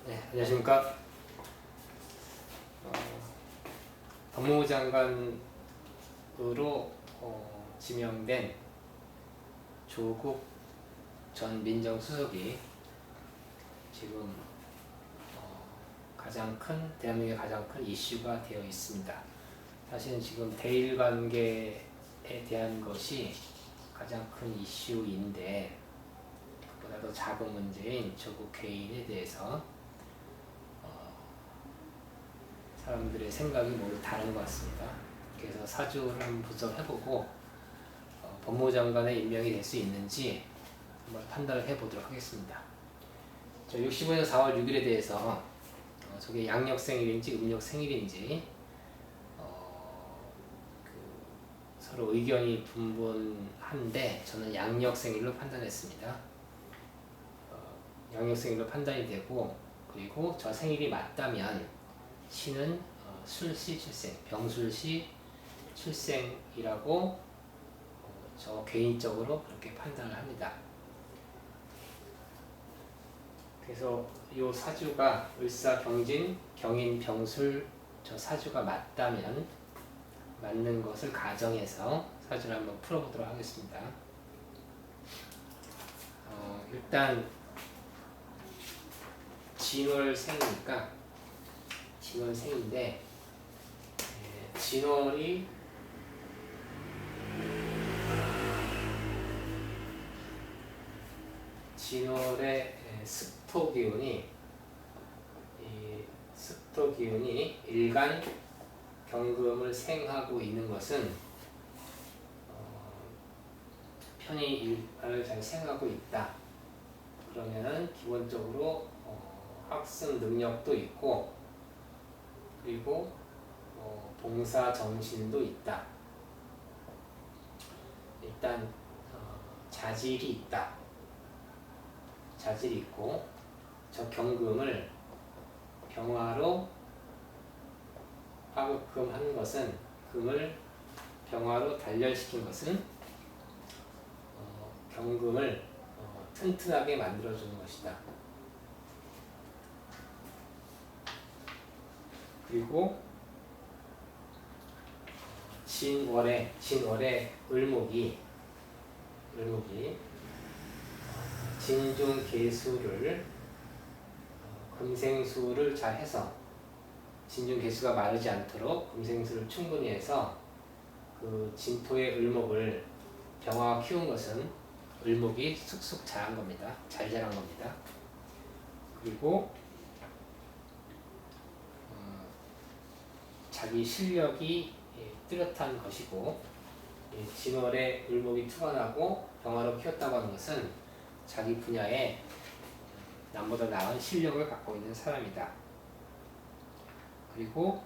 네, 안녕하십니까. 법무부 장관으로 지명된 조국 전 민정수석이 지금 대한민국의 가장 큰 이슈가 되어 있습니다. 사실은 지금 대일 관계에 대한 것이 가장 큰 이슈인데, 그보다 더 작은 문제인 조국 개인에 대해서 사람들의 생각이 모두 다른 것 같습니다. 그래서 사주를 한번 분석해보고 법무부 장관의 임명이 될 수 있는지 한번 판단을 해보도록 하겠습니다. 65년 4월 6일에 대해서 저게 양력생일인지 음력생일인지 서로 의견이 분분한데 저는 양력생일로 판단했습니다. 양력생일로 판단이 되고, 그리고 저 생일이 맞다면 시는 술시 출생, 병술시 출생이라고 저 개인적으로 그렇게 판단을 합니다. 그래서 이 사주가 을사, 경진, 경인, 병술 저 사주가 맞는 것을 가정해서 사주를 한번 풀어보도록 하겠습니다. 일단 진월생이니까 진월생인데, 진월의 습토 기운이 일간 경금을 생하고 있는 것은 편히 일간을 잘 생하고 있다. 그러면은 기본적으로 학습 능력도 있고, 그리고 봉사 정신도 있다. 일단 자질이 있다. 자질이 있고, 저 경금을 병화로 화급금하는 것은, 금을 병화로 단련시킨 것은 경금을 튼튼하게 만들어주는 것이다. 그리고 진월의 을목이 진중개수를 금생수를 잘 해서, 진중개수가 마르지 않도록 금생수를 충분히 해서 그 진토의 을목을 병화가 키운 것은 을목이 쑥쑥 자란 겁니다. 잘 자란 겁니다. 그리고 자기 실력이 뚜렷한 것이고, 진월에 을목이 투관하고 병화로 키웠다고 하는 것은 자기 분야에 남보다 나은 실력을 갖고 있는 사람이다. 그리고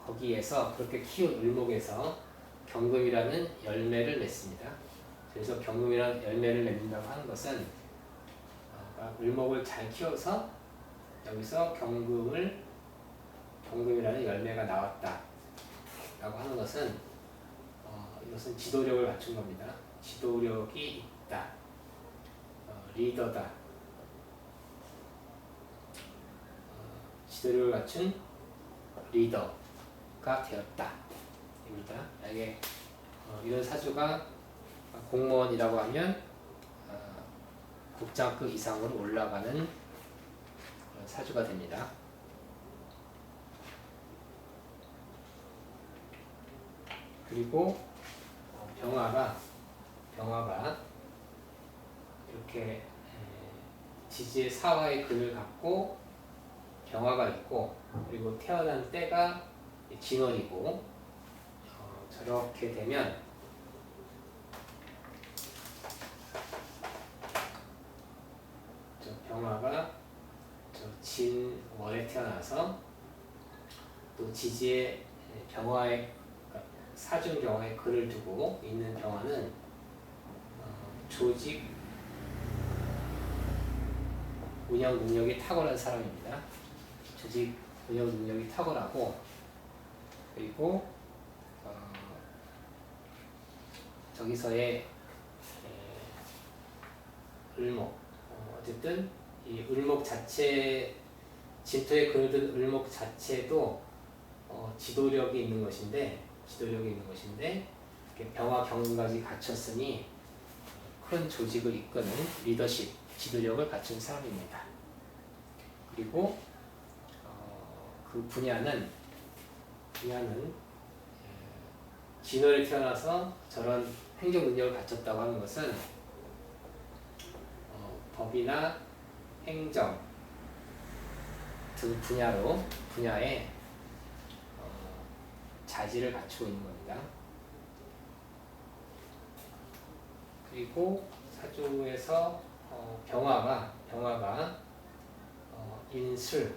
거기에서 그렇게 키운 을목에서 경금이라는 열매를 맺습니다. 그래서 경금이라는 열매를 맺는다고 하는 것은 을목을 잘 키워서 여기서 경금이라는 열매가 나왔다 라고 하는 것은 이것은 지도력을 갖춘 겁니다. 지도력이 있다. 리더다. 지도력을 갖춘 리더가 되었다 입니다. 만약에 이런 사주가 공무원이라고 하면 국장급 이상으로 올라가는 그런 사주가 됩니다. 그리고 병화가 이렇게 지지의 사화의 근을 갖고 병화가 있고, 그리고 태어난 때가 진월이고, 저렇게 되면 저 병화가 진월에 태어나서 또 지지의 병화의 사중 병화에 근을 두고 있는 병화는 조직 운영 능력이 탁월한 사람입니다. 조직 운영 능력이 탁월하고, 그리고 저기서의 을목, 어쨌든 이 을목 자체 진토에 그늘든 을목 자체도 지도력이 있는 것인데 이렇게 병화 경륜까지 갖췄으니 큰 조직을 이끄는 리더십, 지도력을 갖춘 사람입니다. 그리고 그 분야는 진월에 태어나서 저런 행정 능력을 갖췄다고 하는 것은 법이나 행정 등 분야에 자질을 갖추고 있는 겁니다. 그리고 사주에서 병화가 인술,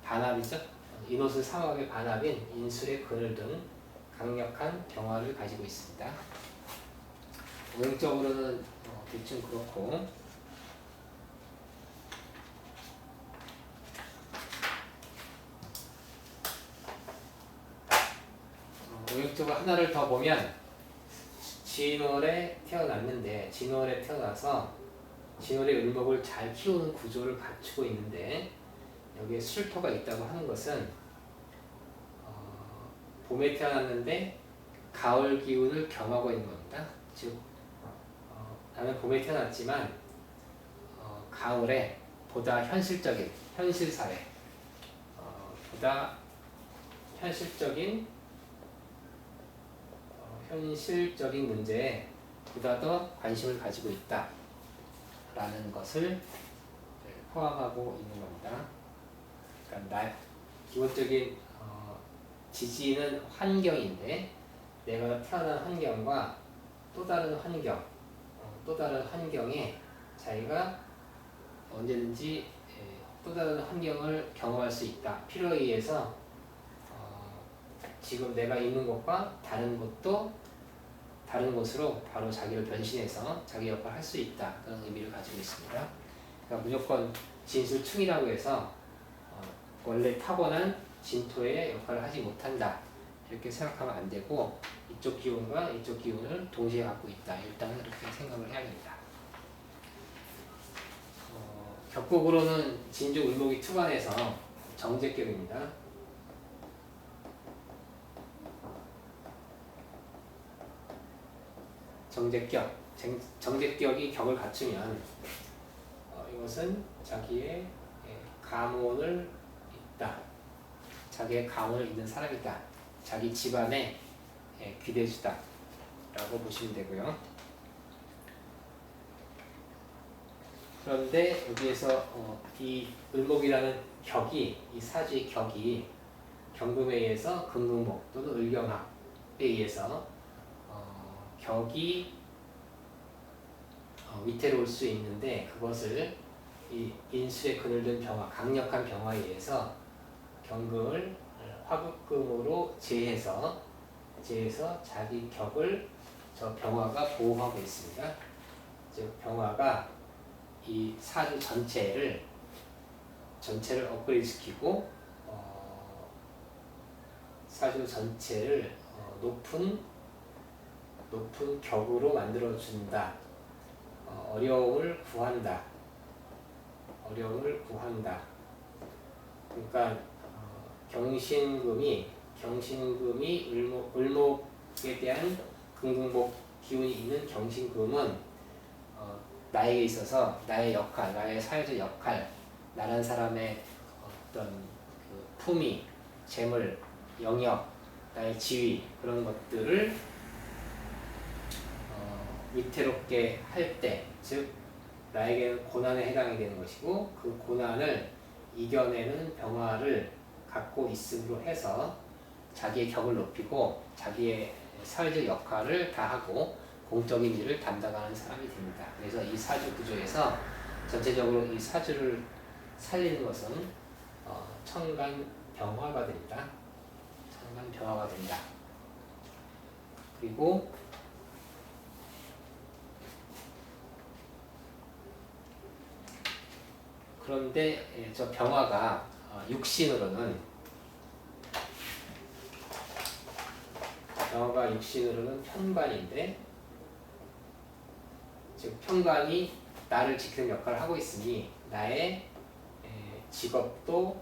반합이죠. 인옷을 삼합의 반합인 인술의 그늘 등 강력한 병화를 가지고 있습니다. 오행적으로는 대충 그렇고, 오행적으로 하나를 더 보면 진월에 태어났는데, 진월에 태어나서 진월의 을목을 잘 키우는 구조를 갖추고 있는데, 여기에 술토가 있다고 하는 것은 봄에 태어났는데 가을 기운을 겸하고 있는 겁니다. 즉 나는 봄에 태어났지만 가을에 보다 현실적인 현실사회, 보다 현실적인 문제에 보다 더 관심을 가지고 있다라는 것을 포함하고 있는 겁니다. 그러니까 기본적인 지지는 환경인데, 내가 태어난 환경과 또 다른 환경에 자기가 언제든지 또 다른 환경을 경험할 수 있다. 필요에 의해서 지금 내가 있는 곳과 다른 곳으로 바로 자기를 변신해서 자기 역할을 할 수 있다. 그런 의미를 가지고 있습니다. 그러니까 무조건 진술충이라고 해서 원래 타고난 진토의 역할을 하지 못한다, 이렇게 생각하면 안 되고, 이쪽 기운과 이쪽 기운을 동시에 갖고 있다. 일단은 그렇게 생각을 해야 됩니다. 격국으로는 진주 을목이 투관해서 정제격입니다. 정제격이 격을 갖추면 이것은 자기의 가문을 있다, 자기의 가문을 잇는 사람이다, 자기 집안의 귀대주다 라고 보시면 되고요. 그런데 여기에서 이 을목이라는 격이, 이 사주의 격이 경금에 의해서 금금목 또는 을경합에 의해서 격이 위태로울 수 있는데, 그것을 이 인수에 그늘든 병화, 강력한 병화에 의해서 경금을 화극금으로 제해서 자기 격을 저 병화가 보호하고 있습니다. 즉 병화가 이 사주 전체를 업그레이드 시키고 사주 전체를 높은 격으로 만들어준다. 어려움을 구한다. 그러니까 경신금이 을목에 대한 금금목 기운이 있는 경신금은 나에게 있어서 나의 역할, 나의 사회적 역할, 나란 사람의 어떤 그 품위, 재물, 영역, 나의 지위, 그런 것들을 위태롭게 할 때, 즉 나에게는 고난에 해당이 되는 것이고, 그 고난을 이겨내는 병화를 갖고 있음으로 해서 자기의 격을 높이고 자기의 사회적 역할을 다하고 공적인 일을 담당하는 사람이 됩니다. 그래서 이 사주 구조에서 전체적으로 이 사주를 살리는 것은 청간병화가 됩니다. 그리고 그런데 저 병화가 육신으로는 편관인데, 즉 편관이 나를 지키는 역할을 하고 있으니 나의 직업도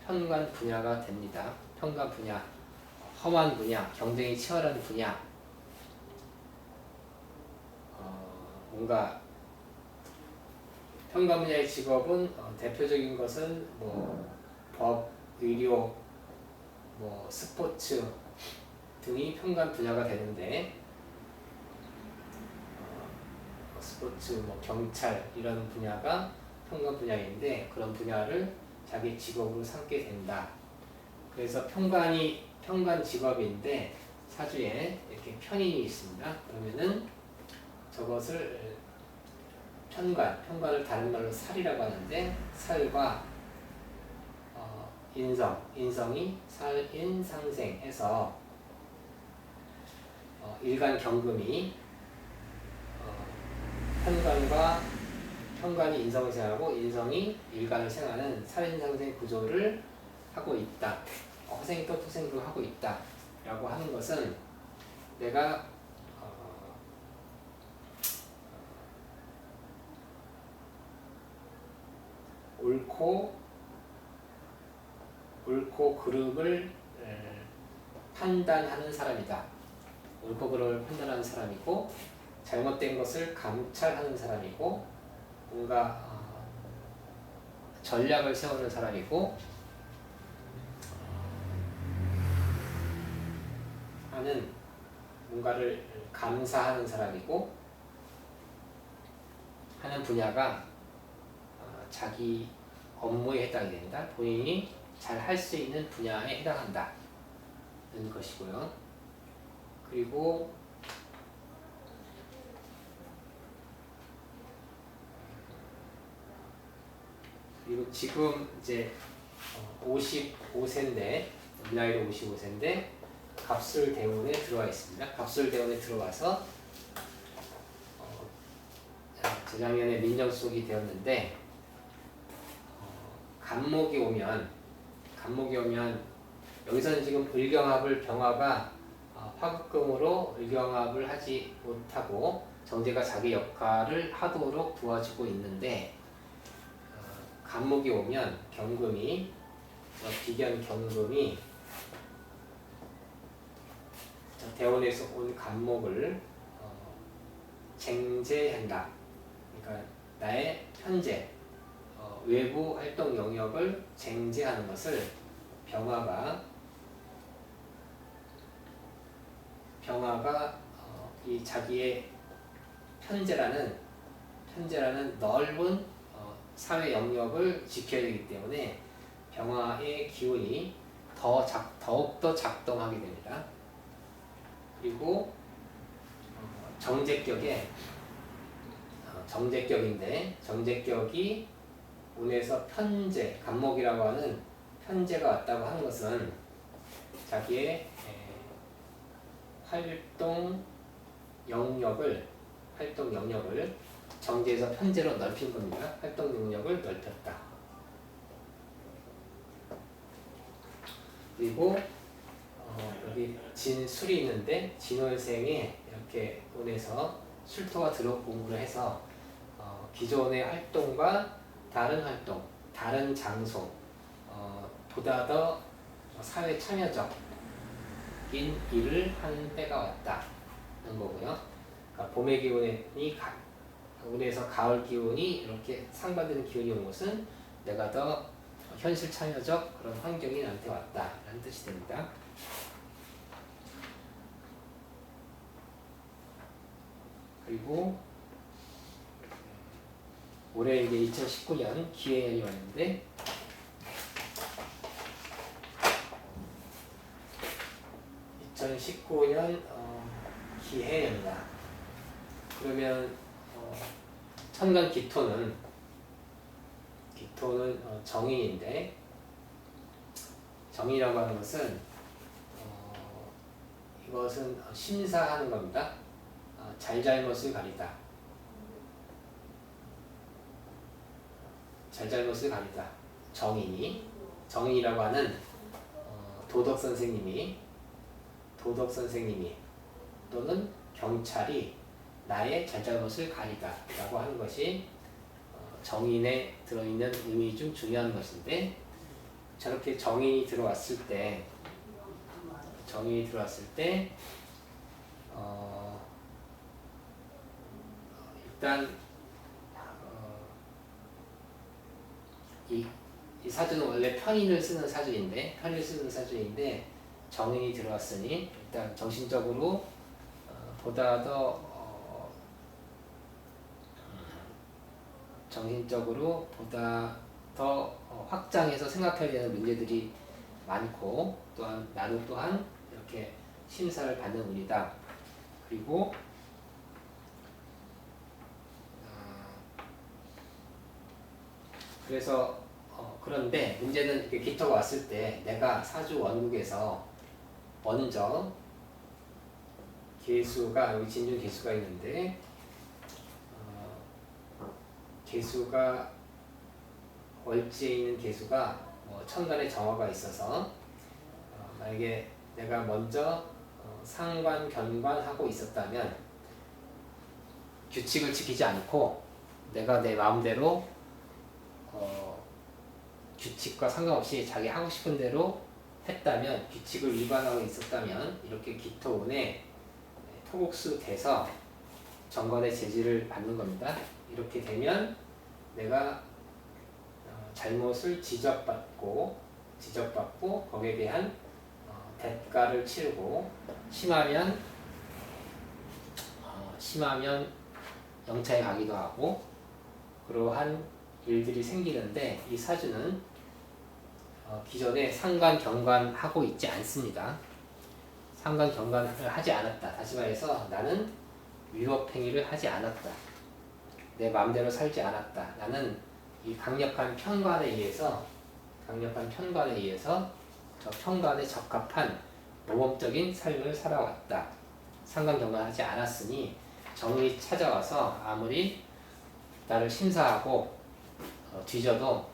편관 분야가 됩니다. 편관 분야, 험한 분야, 경쟁이 치열한 분야, 뭔가 편관 분야의 직업은 대표적인 것은 뭐 법, 의료, 뭐 스포츠 등이 편관 분야가 되는데 스포츠, 뭐 경찰 이런 분야가 편관 분야인데 그런 분야를 자기 직업으로 삼게 된다. 그래서 편관 직업인데 사주에 이렇게 편인이 있습니다. 그러면은 저것을 편관을 다른 말로 살이라고 하는데 살과 인성이 살인상생해서 일간 경금이 편관이 인성을 생하고 인성이 일간을 생하는 살인상생 구조를 하고 있다. 허생도 투생도 하고 있다. 라고 하는 것은 내가 옳고 그름을 판단하는 사람이다. 옳고 그름을 판단하는 사람이고 잘못된 것을 감찰하는 사람이고 뭔가 전략을 세우는 사람이고 하는 뭔가를 감사하는 사람이고 하는 분야가 자기 업무에 해당이 된다. 본인이 잘 할 수 있는 분야에 해당한다는 것이고요. 그리고 지금 이제 55세인데 나이로 55세인데 갑술대운에 들어와 있습니다. 갑술대운에 들어와서 재작년에 민정수석이 되었는데 간목이 오면 여기서는 지금 을경합을 병화가 화극금으로 을경합을 하지 못하고 정제가 자기 역할을 하도록 도와주고 있는데 간목이 오면 경금이 비견 경금이 대원에서 온 간목을 쟁제한다. 그러니까 나의 현재 외부 활동 영역을 쟁제하는 것을 병화가 이 자기의 편제라는 넓은 사회 영역을 지켜야 되기 때문에 병화의 기운이 더욱더 작동하게 됩니다. 그리고 정제격인데 정제격이 운에서 편제, 간목이라고 하는 편제가 왔다고 하는 것은 자기의 활동 영역을 정제에서 편제로 넓힌 겁니다. 활동 영역을 넓혔다. 그리고 여기 진술이 있는데 진월생에 이렇게 운에서 술토가 들어옴으로 해서 기존의 활동과 다른 활동, 다른 장소, 보다 더 사회 참여적인 일을 한 때가 왔다는 거고요. 그러니까 봄의 기운이 운에서 가을 기운이 이렇게 상반되는 기운이 온 것은 내가 더 현실 참여적 그런 환경이 나한테 왔다라는 뜻이 됩니다. 그리고 올해 이제 2019년 기해년이 왔는데 2019년 기해년이다. 그러면 천간 기토는 정인인데 정인이라고 하는 것은 이것은 심사하는 겁니다. 잘잘못을 가리다. 잘잘못을 가리다. 정인이라고 하는 도덕 선생님이 또는 경찰이 나의 잘잘못을 가리다 라고 하는 것이 정인에 들어있는 의미 중 중요한 것인데, 저렇게 정인이 들어왔을 때 일단 이 사주는 원래 편인을 쓰는 사주인데 정인이 들어왔으니 일단 정신적으로 보다 더 확장해서 생각해야 되는 문제들이 많고, 또한 나도 또한 이렇게 심사를 받는 운이다. 그리고 그래서 그런데 문제는 이렇게 기토가 왔을 때 내가 사주 원국에서 먼저 계수가, 여기 진중 계수가 있는데 계수가 월지에 있는 계수가 천간에 정화가 있어서 만약에 내가 먼저 상관 견관하고 있었다면 규칙을 지키지 않고 내가 내 마음대로 규칙과 상관없이 자기 하고 싶은 대로 했다면, 규칙을 위반하고 있었다면 이렇게 기토운에 토국수 돼서 정관의 제지를 받는 겁니다. 이렇게 되면 내가 잘못을 지적받고 거기에 대한 대가를 치르고, 심하면 영차에 가기도 하고 그러한 일들이 생기는데, 이 사주는 기존에 상관 경관하고 있지 않습니다. 상관 경관을 하지 않았다. 다시 말해서 나는 위법행위를 하지 않았다. 내 마음대로 살지 않았다. 나는 이 강력한 편관에 의해서 저 편관에 적합한 모범적인 삶을 살아왔다. 상관 경관하지 않았으니 정이 찾아와서 아무리 나를 심사하고 뒤져도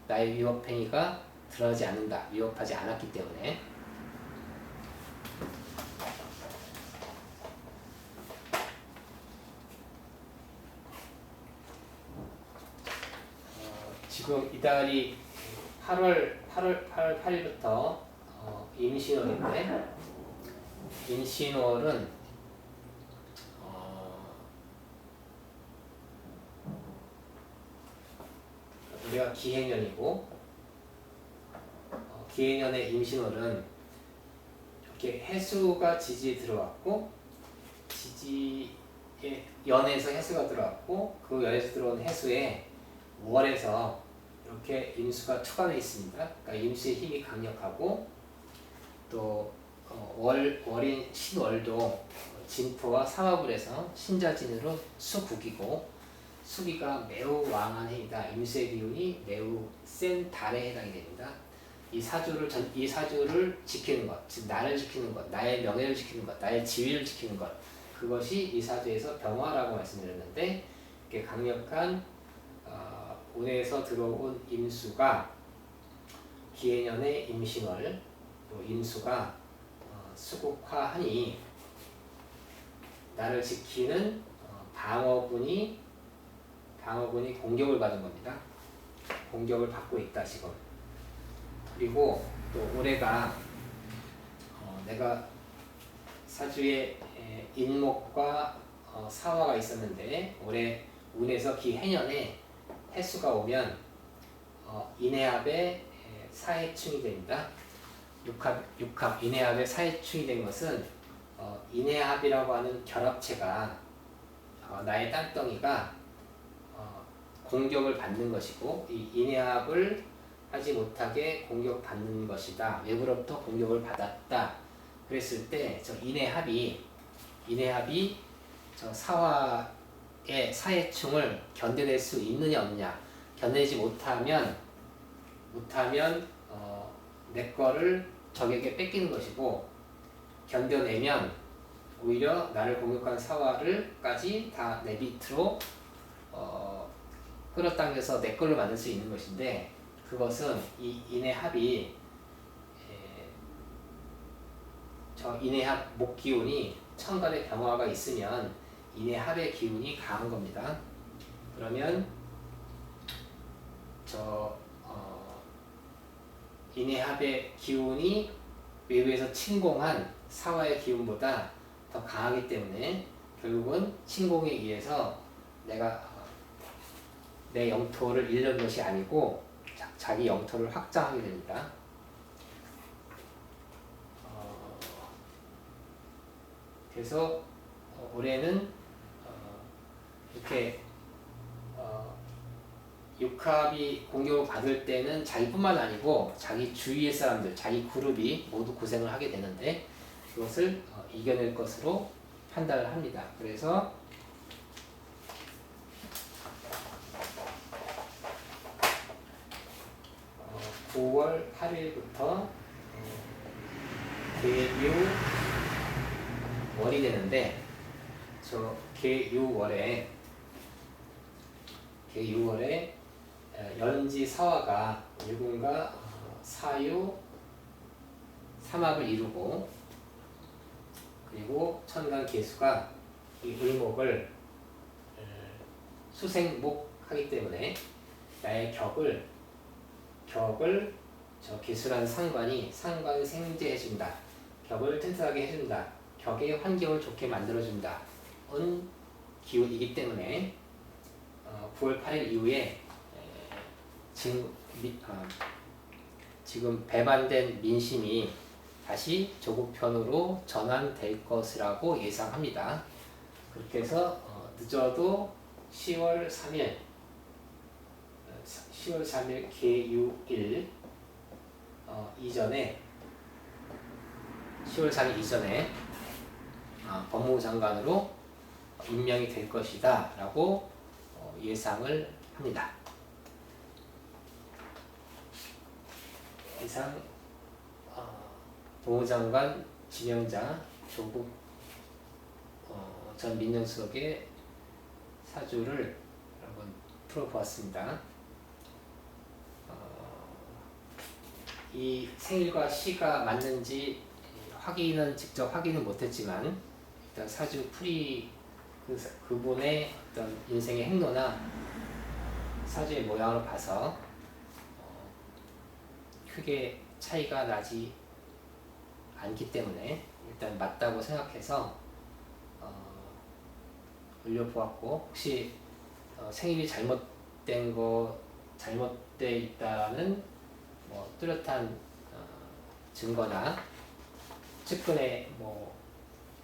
나의 위법행위가 드러나지 않는다. 위법하지 않았기 때문에. 지금 이달이 8월 8일부터 임신월인데, 임신월은 우리가 기해년이고, 기해년의 임신월은 이렇게 해수가 지지에 들어왔고, 지지에 연에서 해수가 들어왔고, 그 연에서 들어온 해수에 월에서 이렇게 임수가 투관해 있습니다. 그러니까 임수의 힘이 강력하고, 또 월인 신월도 진토와 삼합을 해서 신자진으로 수국이고, 수기가 매우 왕한 해이다. 임수의 기운이 매우 센 달에 해당이 됩니다. 이 사주를 지키는 것, 즉 나를 지키는 것, 나의 명예를 지키는 것, 나의 지위를 지키는 것, 그것이 이 사주에서 병화라고 말씀드렸는데, 이렇게 강력한 운에서 들어온 임수가 기해년의 임신월, 또 임수가 수국화하니 나를 지키는 방어군이 공격을 받은 겁니다. 공격을 받고 있다 지금. 그리고 또 올해가 내가 사주에 인목과 사화가 있었는데, 올해 운에서 기해년에 해수가 오면 인해합의 사해충이 됩니다. 육합 인해합의 사해충이 된 것은 인해합이라고 하는 결합체가 나의 땅덩이가 공격을 받는 것이고, 이 인해합을 하지 못하게 공격받는 것이다. 외부로부터 공격을 받았다. 그랬을 때 저 인해합이 저 사화의 사해충을 견뎌낼 수 있느냐 없느냐. 견뎌내지 못하면 내 거를 적에게 뺏기는 것이고, 견뎌내면 오히려 나를 공격한 사화를까지 다 내 밑으로 끌어당겨서 내 걸로 만들 수 있는 것인데, 그것은 이 인해합이 저 인해합 목기운이 천간에 병화가 있으면 인해합의 기운이 강한 겁니다. 그러면 인해합의 기운이 외부에서 침공한 사화의 기운보다 더 강하기 때문에 결국은 침공에 의해서 내가 내 영토를 잃는 것이 아니고 자기 영토를 확장하게 됩니다. 그래서 올해는 이렇게 육합이 공격을 받을 때는 자기뿐만 아니고 자기 주위의 사람들, 자기 그룹이 모두 고생을 하게 되는데 그것을 이겨낼 것으로 판단을 합니다. 그래서 9월 8일부터 개유월이 되는데 저 개유월에 연지 사화가 일군과 사유 삼합을 이루고 그리고 천간 개수가 이 을목을 수생목하기 때문에 나의 격을 저 개수라는 상관이 상관생재해준다. 격을 튼튼하게 해준다. 격의 환경을 좋게 만들어준다. 은 기운이기 때문에 9월 8일 이후에 지금 배반된 민심이 다시 조국편으로 전환될 것이라고 예상합니다. 그렇게 해서 늦어도 10월 3일 개유일 이전에 10월 4일 이전에 법무부 장관으로 임명이 될 것이다 라고 예상을 합니다. 이상 법무장관 지명자 조국 전 민정수석의 사주를 한번 풀어보았습니다. 이 생일과 시가 맞는지 직접 확인은 못했지만 일단 사주 풀이 그분의 어떤 인생의 행로나 사주의 모양을 봐서 크게 차이가 나지 않기 때문에 일단 맞다고 생각해서 올려보았고 혹시 생일이 잘못돼 있다는 뚜렷한 증거나 측근의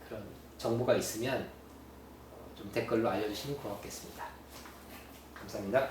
그런 정보가 있으면 좀 댓글로 알려주시면 고맙겠습니다. 감사합니다.